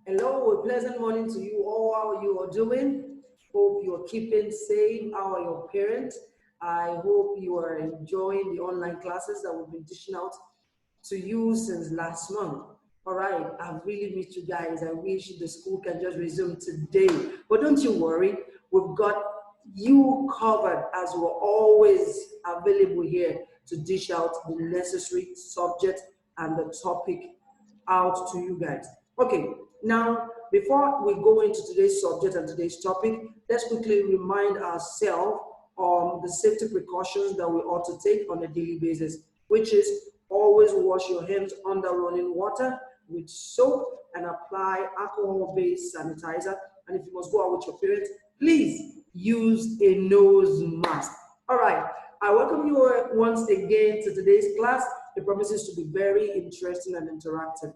Hello, a pleasant morning to you all. How you are doing? Hope you're keeping safe. How are your parents? I hope you are enjoying the online classes that we've been dishing out to you since last month. All right, I've really missed you guys. I wish the school can just resume today. But don't you worry, we've got you covered as we're always available here to dish out the necessary subject and the topic out to you guys. Okay, now before we go into today's subject and today's topic, let's quickly remind ourselves on the safety precautions that we ought to take on a daily basis, which is always wash your hands under running water with soap and apply alcohol-based sanitizer. And if you must go out with your parents, please use a nose mask. All right, I welcome you once again to today's class. It promises to be very interesting and interactive.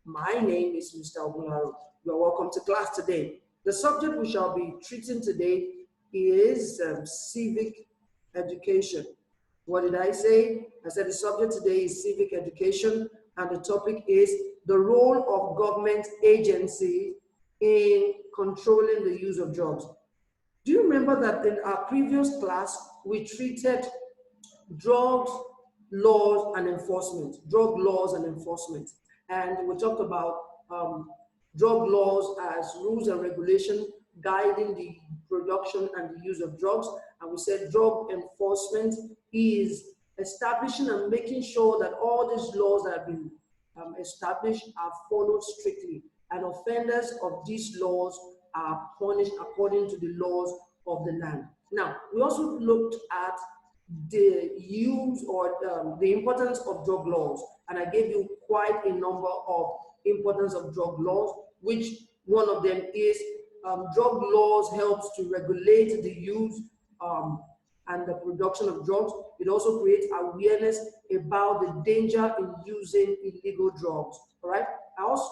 My name is Mr. Ogunlaro. You are welcome to class today. The subject we shall be treating today is civic education. What did I say? I said the subject today is civic education, and the topic is the role of government agency in controlling the use of drugs. Do you remember that in our previous class, we treated drugs, laws, and enforcement, drug laws and enforcement. And we talked about drug laws as rules and regulations guiding the production and the use of drugs. And we said drug enforcement is establishing and making sure that all these laws that have been established are followed strictly. And offenders of these laws are punished according to the laws of the land. Now, we also looked at the use or the importance of drug laws, and I gave you quite a number of importance of drug laws, which one of them is drug laws helps to regulate the use and the production of drugs. It also creates awareness about the danger in using illegal drugs. All right.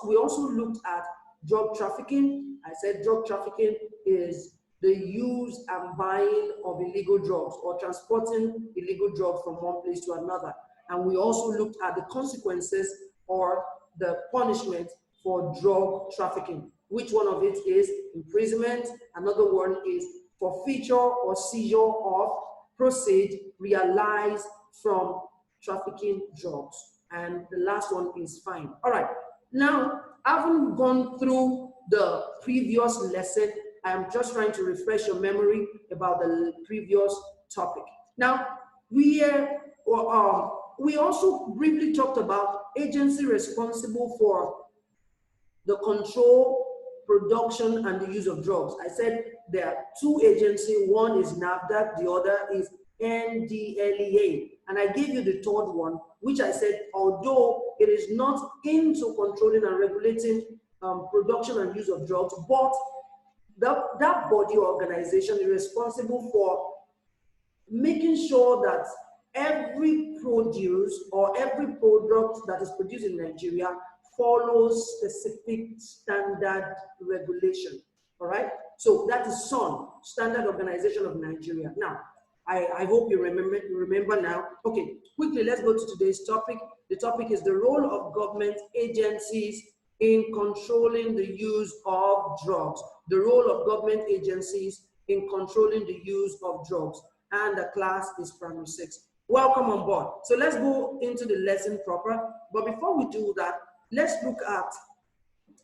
We also looked at drug trafficking. I said drug trafficking is the use and buying of illegal drugs or transporting illegal drugs from one place to another. And we also looked at the consequences or the punishment for drug trafficking. Which one of it is imprisonment? Another one is forfeiture or seizure of proceeds realized from trafficking drugs. And the last one is fine. All right. Now, having gone through the previous lesson, I'm just trying to refresh your memory about the previous topic. Now, we also briefly talked about agency responsible for the control, production, and the use of drugs. I said there are two agencies. One is NAFDAC, the other is NDLEA. And I gave you the third one, which I said, although it is not into controlling and regulating production and use of drugs, but that body or organization is responsible for making sure that every produce or every product that is produced in Nigeria follows specific standard regulation. All right? So that is SON, Standard Organization of Nigeria. Now, I hope you remember now. Okay, quickly, let's go to today's topic. The topic is the role of government agencies in controlling the use of drugs. The role of government agencies in controlling the use of drugs. And the class is primary 6. Welcome on board. So let's go into the lesson proper. But before we do that, let's look at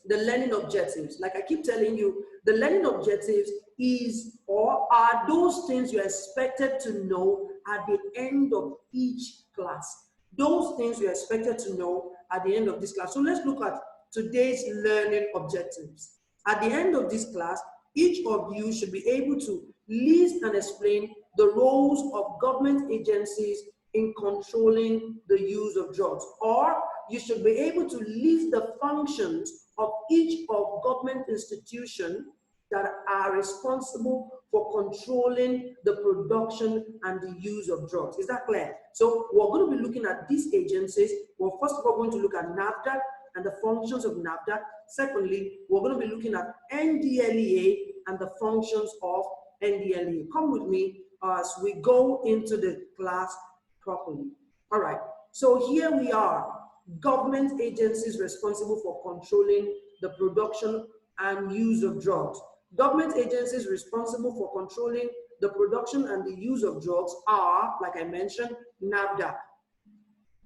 the learning objectives. Like I keep telling you, the learning objectives is or are those things you're expected to know at the end of each class. Those things you're expected to know at the end of this class. So let's look at today's learning objectives. At the end of this class, each of you should be able to list and explain the roles of government agencies in controlling the use of drugs, or you should be able to list the functions of each of government institutions that are responsible for controlling the production and the use of drugs. Is that clear? So we're going to be looking at these agencies. We're first of all going to look at NAFDAC and the functions of NAFDAC. Secondly, we're going to be looking at NDLEA and the functions of NDLEA. Come with me as we go into the class properly. All right, so here we are. government agencies responsible for controlling the production and use of drugs. Government agencies responsible for controlling the production and the use of drugs are, like I mentioned, NAFDAC,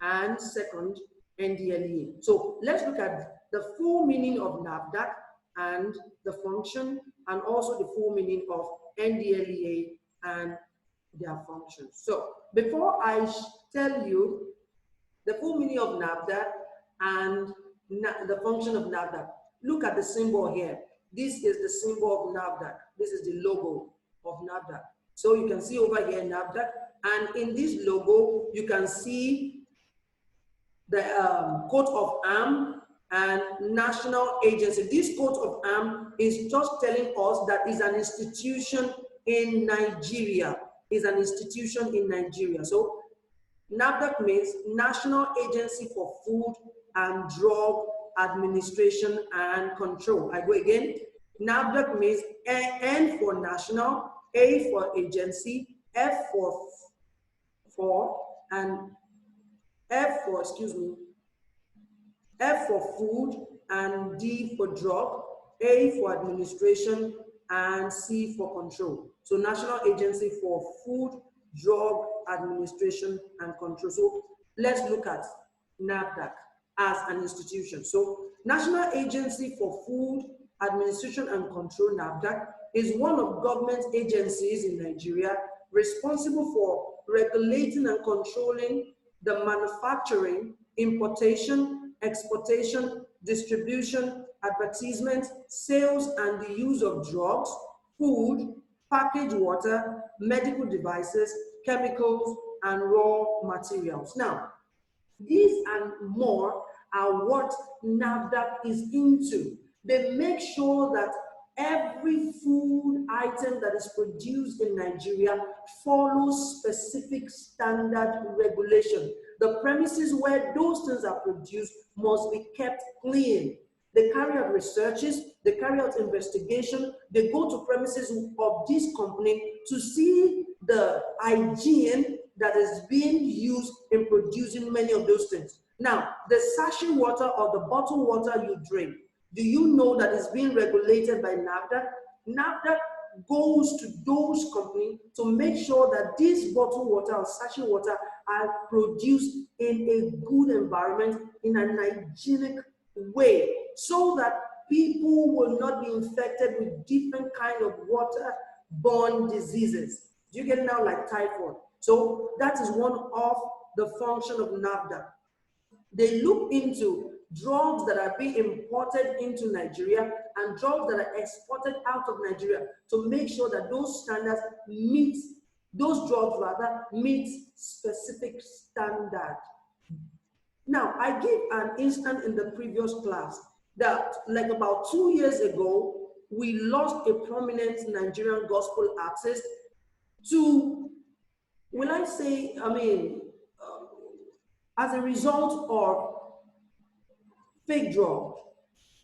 and second, NDLEA. So let's look at the full meaning of NAFDAC and the function, and also the full meaning of NDLEA and their functions. So before I tell you the full meaning of NAFDAC and the function of NAFDAC, look at the symbol here. This is the symbol of NAFDAC. This is the logo of NAFDAC. So you can see over here NAFDAC, and in this logo, you can see the coat of arms and national agency. This coat of arms is just telling us that is an institution in Nigeria. Is an institution in Nigeria. So NAFDAC means National Agency for Food and Drug Administration and Control. I go again. NAFDAC means N for national, A for agency, F for and F for, F for food, and D for drug, A for administration, and C for control. So National Agency for Food, Drug Administration and Control. So let's look at NAFDAC as an institution. So National Agency for Food, Administration and Control, NAFDAC, is one of government agencies in Nigeria responsible for regulating and controlling the manufacturing, importation, exportation, distribution, advertisement, sales, and the use of drugs, food, packaged water, medical devices, chemicals, and raw materials. Now, these and more are what NAFDAC is into. They make sure that every food item that is produced in Nigeria follows specific standard regulation. The premises where those things are produced must be kept clean. They carry out researches, they carry out investigation, they go to premises of this company to see the hygiene that is being used in producing many of those things. Now, the sachet water or the bottled water you drink, do you know that it's being regulated by NAFDAC? NAFDAC goes to those companies to make sure that this bottled water or sachet water are produced in a good environment, in an hygienic way, so that people will not be infected with different kind of water-borne diseases. Do you get it now, like typhoid? So that is one of the function of NAFDAC. They look into drugs that are being imported into Nigeria and drugs that are exported out of Nigeria to make sure that those standards meet, those drugs rather meet specific standard. Now, I gave an instance in the previous class that like about 2 years ago, we lost a prominent Nigerian gospel artist to, will I say, as a result of fake drugs.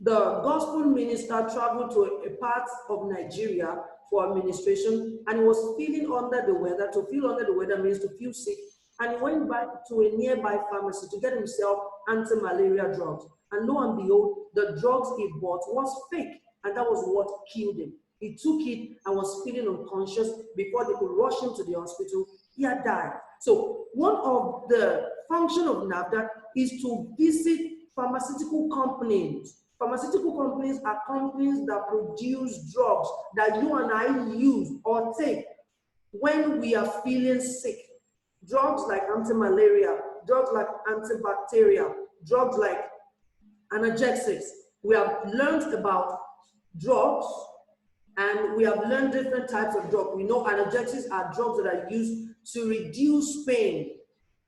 The gospel minister traveled to a part of Nigeria for administration, and he was feeling under the weather. To feel under the weather means to feel sick, and he went back to a nearby pharmacy to get himself anti-malaria drugs. And lo and behold, the drugs he bought was fake, and that was what killed him. He took it and was feeling unconscious. Before they could rush him to the hospital, he had died. So one of the functions of NAFDAC is to visit pharmaceutical companies. Pharmaceutical companies are companies that produce drugs that you and I use or take when we are feeling sick. Drugs like anti-malaria, drugs like antibacterial, drugs like analgesics. We have learned about drugs, and we have learned different types of drugs. We know analgesics are drugs that are used to reduce pain.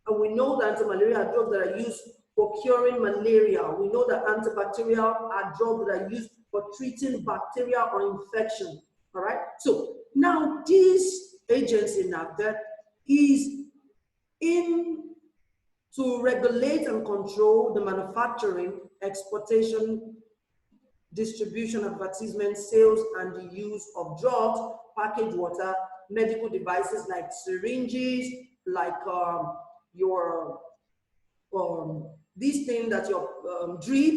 And we know that anti-malaria are drugs that are used for curing malaria. We know that antibacterial are drugs that are used for treating bacteria or infection. All right? So now this agency NAFDAC is in to regulate and control the manufacturing, exportation, distribution, advertisement, sales, and the use of drugs, packaged water, medical devices like syringes, like this thing that your drip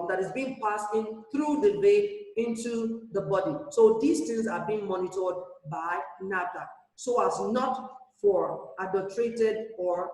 that is being passed in through the vein into the body. So these things are being monitored by NAFDAC so as not for adulterated or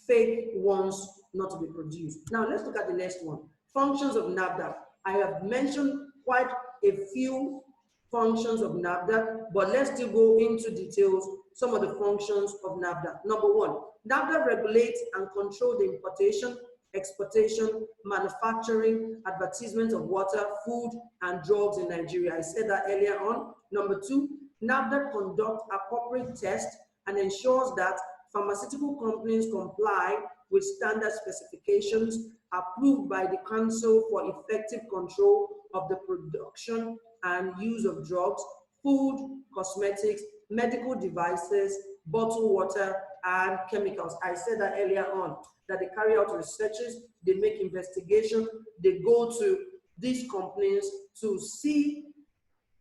fake ones not to be produced. Now let's look at the next one. Functions of NAFDAC. I have mentioned quite a few functions of NAFDAC, but let's still go into details some of the functions of NAFDAC. Number one, NAFDAC regulates and controls the importation, exportation, manufacturing, advertisement of water, food, and drugs in Nigeria. I said that earlier on. Number two, NAFDAC conducts appropriate tests and ensures that pharmaceutical companies comply with standard specifications approved by the Council for Effective Control of the Production and Use of Drugs, Food, Cosmetics, Medical Devices, bottled water, and chemicals. I said that earlier on, that they carry out researches, they make investigations, they go to these companies to see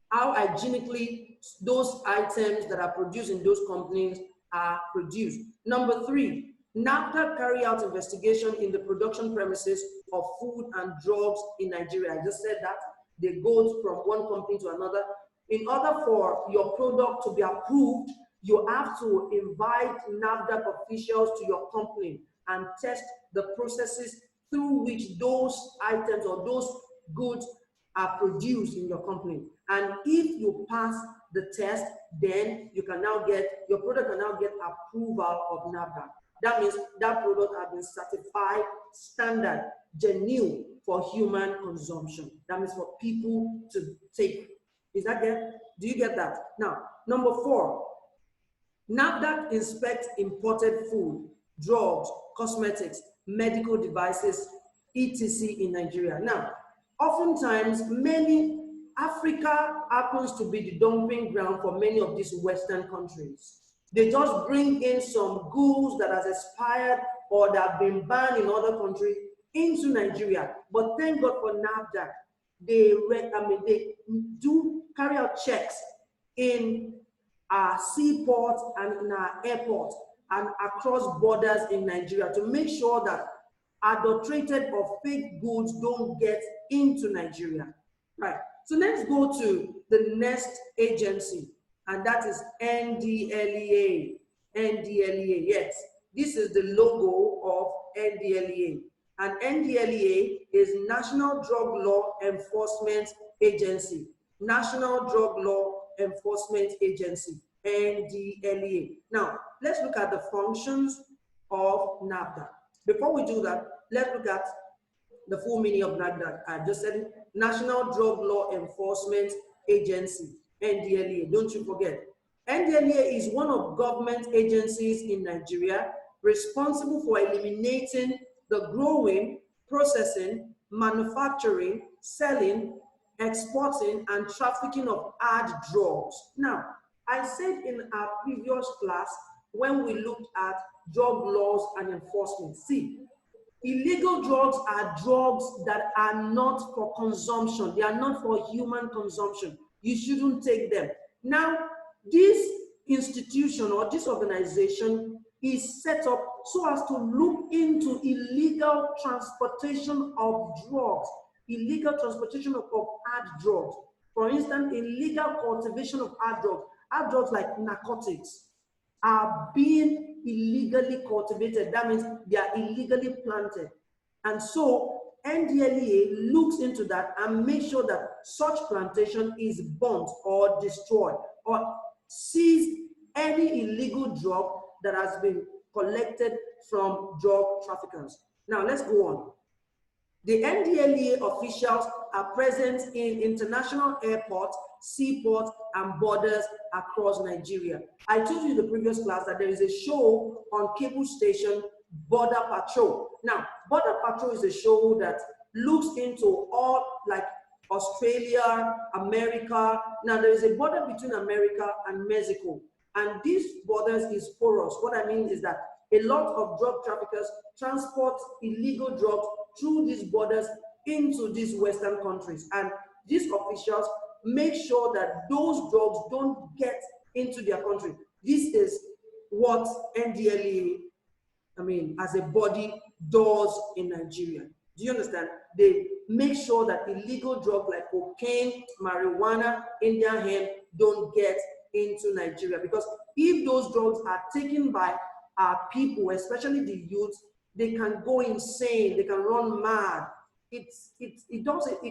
how hygienically those items that are produced in those companies are produced. Number three, NAFDAC carry out investigation in the production premises of food and drugs in Nigeria. I just said that. They go from one company to another. In order for your product to be approved, you have to invite NAFDAC officials to your company and test the processes through which those items or those goods are produced in your company. And if you pass the test, then you can now get, your product can now get approval of NAFDAC. That means that product has been certified standard, genuine for human consumption. That means for people to take. Is that get? Do you get that? Now, number four, NAFDAC inspects imported food, drugs, cosmetics, medical devices, etc. in Nigeria. Now, oftentimes, Africa happens to be the dumping ground for many of these Western countries. They just bring in some goods that has expired or that have been banned in other countries into Nigeria. But thank God for NAFDAC. They do carry out checks in our seaports and in our airports and across borders in Nigeria to make sure that adulterated or fake goods don't get into Nigeria. Right. So let's go to the next agency, and that is NDLEA. NDLEA, yes. This is the logo of NDLEA. And NDLEA is National Drug Law Enforcement Agency. National Drug Law Enforcement Agency, NDLEA. Now, let's look at the functions of NAFDAC. Before we do that, let's look at the full meaning of NAFDAC. I just said it. National Drug Law Enforcement Agency, NDLEA. Don't you forget. NDLEA is one of government agencies in Nigeria responsible for eliminating the growing, processing, manufacturing, selling, exporting, and trafficking of hard drugs. Now, I said in our previous class when we looked at drug laws and enforcement, see, illegal drugs are drugs that are not for consumption. They are not for human consumption. You shouldn't take them. Now, this institution or this organization is set up so as to look into illegal transportation of drugs, illegal transportation of hard drugs. For instance, illegal cultivation of hard drugs like narcotics are being illegally cultivated. That means they are illegally planted. And so NDLEA looks into that and makes sure that such plantation is burnt or destroyed or seize any illegal drug that has been collected from drug traffickers. Now let's go on. The NDLEA officials are present in international airports, seaports, and borders across Nigeria. I told you in the previous class that there is a show on cable station, Border Patrol. Now, Border Patrol is a show that looks into all like Australia, America. Now, there is a border between America and Mexico, and this border is porous. What I mean is that a lot of drug traffickers transport illegal drugs through these borders into these Western countries. And these officials make sure that those drugs don't get into their country. This is what NDLEA as a body does in Nigeria. Do you understand? They make sure that illegal drugs like cocaine, marijuana, Indian hemp don't get into Nigeria. Because if those drugs are taken by our people, especially the youth, they can go insane, they can run mad. It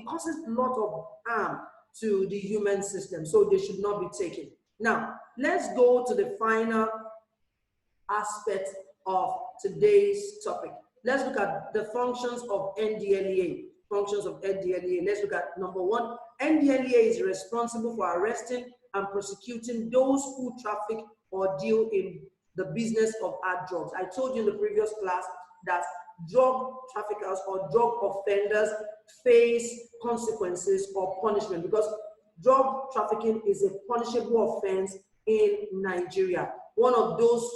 causes a lot of harm to the human system, so they should not be taken. Now, let's go to the final aspect of today's topic. Let's look at the functions of NDLEA. Functions of NDLEA. Let's look at number one. NDLEA is responsible for arresting and prosecuting those who traffic or deal in the business of hard drugs. I told you in the previous class that drug traffickers or drug offenders face consequences or punishment, because drug trafficking is a punishable offense in Nigeria. One of those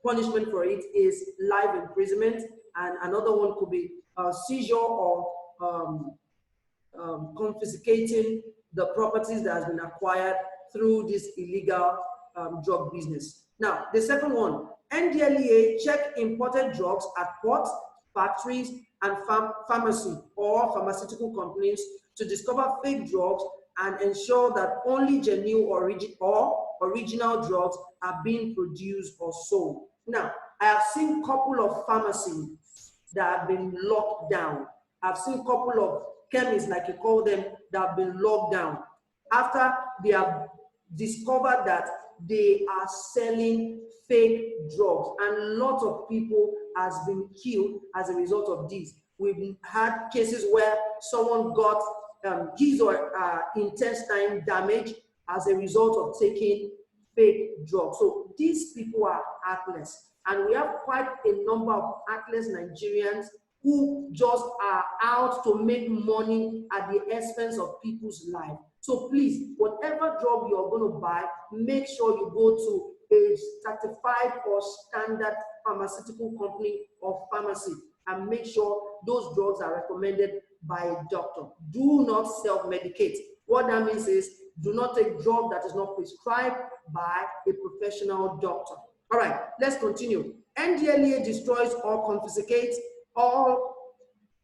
punishment for it is life imprisonment, and another one could be seizure or confiscating the properties that has been acquired through this illegal drug business. Now, the second one, NDLEA check imported drugs at ports, factories, and pharmacy or pharmaceutical companies to discover fake drugs and ensure that only genuine or original drugs are being produced or sold. Now, I have seen a couple of pharmacies that have been locked down. I've seen a couple of chemists, like you call them, that have been locked down after they have discovered that they are selling fake drugs, and a lot of people has been killed as a result of this. We've had cases where someone got his or intestine damage as a result of taking fake drugs. So these people are heartless, and we have quite a number of heartless Nigerians who just are out to make money at the expense of people's life. So please, whatever drug you're going to buy, make sure you go to a certified or standard pharmaceutical company or pharmacy, and make sure those drugs are recommended by a doctor. Do not self-medicate. What that means is, do not take drug that is not prescribed by a professional doctor. All right, let's continue. NDLEA destroys or confiscates all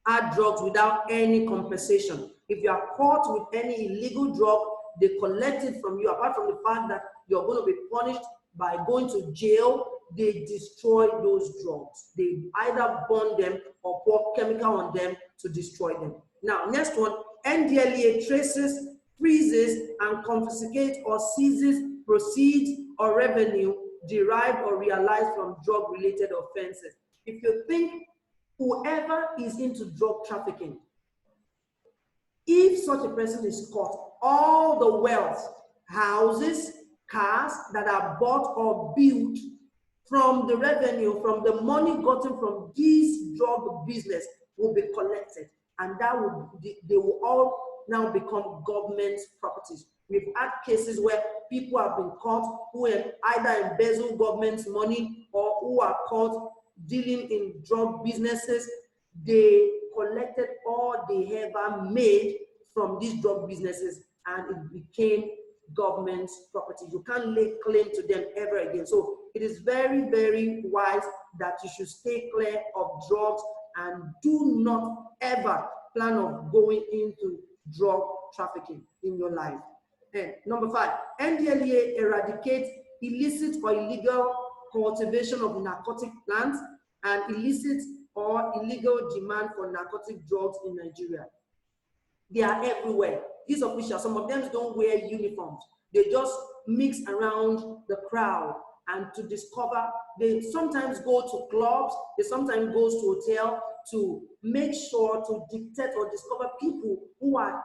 hard drugs without any compensation. If you are caught with any illegal drug, they collect it from you. Apart from the fact that you're going to be punished by going to jail, they destroy those drugs. They either burn them or pour chemical on them to destroy them. Now, next one, NDLEA traces, freezes, and confiscates or seizes proceeds or revenue derived or realized from drug-related offenses. If you think whoever is into drug trafficking, if such a person is caught, all the wealth, houses, cars that are bought or built from the revenue, from the money gotten from this drug business will be collected, and they will all now become government properties. We've had cases where people have been caught who have either embezzled government's money or who are caught dealing in drug businesses. They collected all they ever made from these drug businesses, and it became government property. You can't lay claim to them ever again. So it is very, very wise that you should stay clear of drugs and do not ever plan on going into drug trafficking in your life. And number 5, NDLEA eradicates illicit or illegal cultivation of narcotic plants and illicit or illegal demand for narcotic drugs in Nigeria. They are everywhere. These officials, some of them don't wear uniforms. They just mix around the crowd, and to discover, they sometimes go to clubs, they sometimes go to hotels to make sure to detect or discover people who are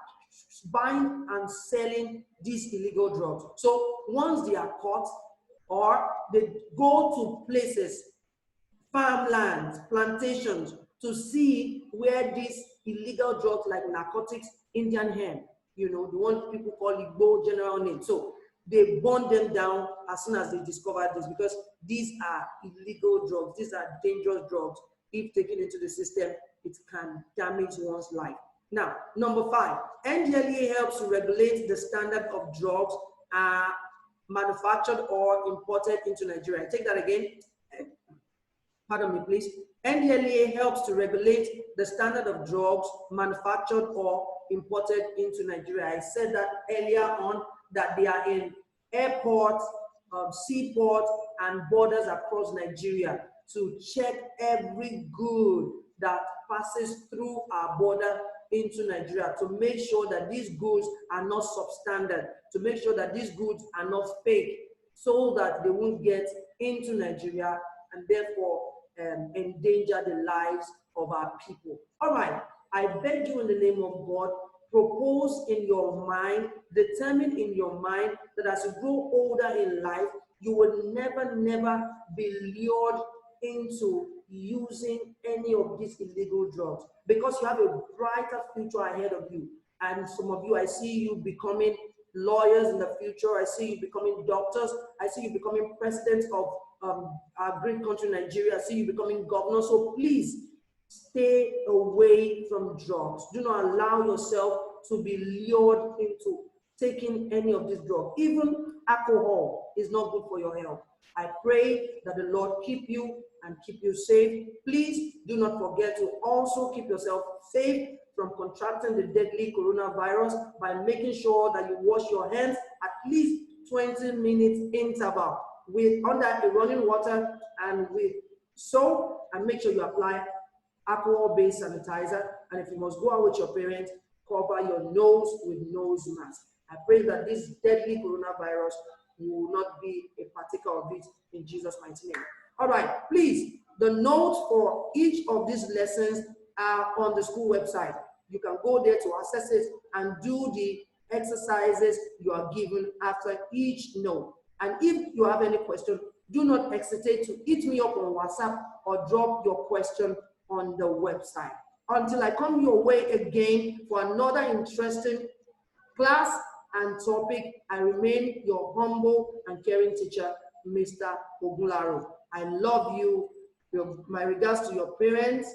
buying and selling these illegal drugs. So once they are caught, or they go to places, farmlands, plantations, to see where these illegal drugs like narcotics, Indian hemp, you know, the one people call Igbo general name. So they burn them down as soon as they discover this, because these are illegal drugs. These are dangerous drugs. If taken into the system, it can damage one's life. Now, number 5, NDLEA helps to regulate the standard of drugs manufactured or imported into Nigeria. Take that again. pardon me please, NDLEA helps to regulate the standard of drugs manufactured or imported into Nigeria. I said that earlier on, that they are in airports, seaports, and borders across Nigeria to check every good that passes through our border into Nigeria, to make sure that these goods are not substandard, to make sure that these goods are not fake, so that they won't get into Nigeria and therefore endanger the lives of our people. All right, I beg you in the name of God, propose in your mind, determine in your mind that as you grow older in life, you will never be lured into using any of these illegal drugs, because you have a brighter future ahead of you. And some of you, I see you becoming lawyers in the future. I see you becoming doctors. I see you becoming presidents of our great country, Nigeria. I see you becoming governor. So please stay away from drugs. Do not allow yourself to be lured into taking any of these drugs. Even alcohol is not good for your health. I pray that the Lord keep you and keep you safe. Please do not forget to also keep yourself safe from contracting the deadly coronavirus by making sure that you wash your hands at least 20 minutes interval with under a running water and with soap, and make sure you apply alcohol-based sanitizer. And if you must go out with your parents, cover your nose with nose mask. I pray that this deadly coronavirus will not be a particle of it in Jesus' mighty name. All right, please, the notes for each of these lessons are on the school website. You can go there to access it and do the exercises you are given after each note. And if you have any question, do not hesitate to hit me up on WhatsApp or drop your question on the website. Until I come your way again for another interesting class and topic, I remain your humble and caring teacher, Mr. Ogunlaro. I love you. My regards to your parents.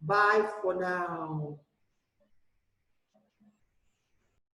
Bye for now.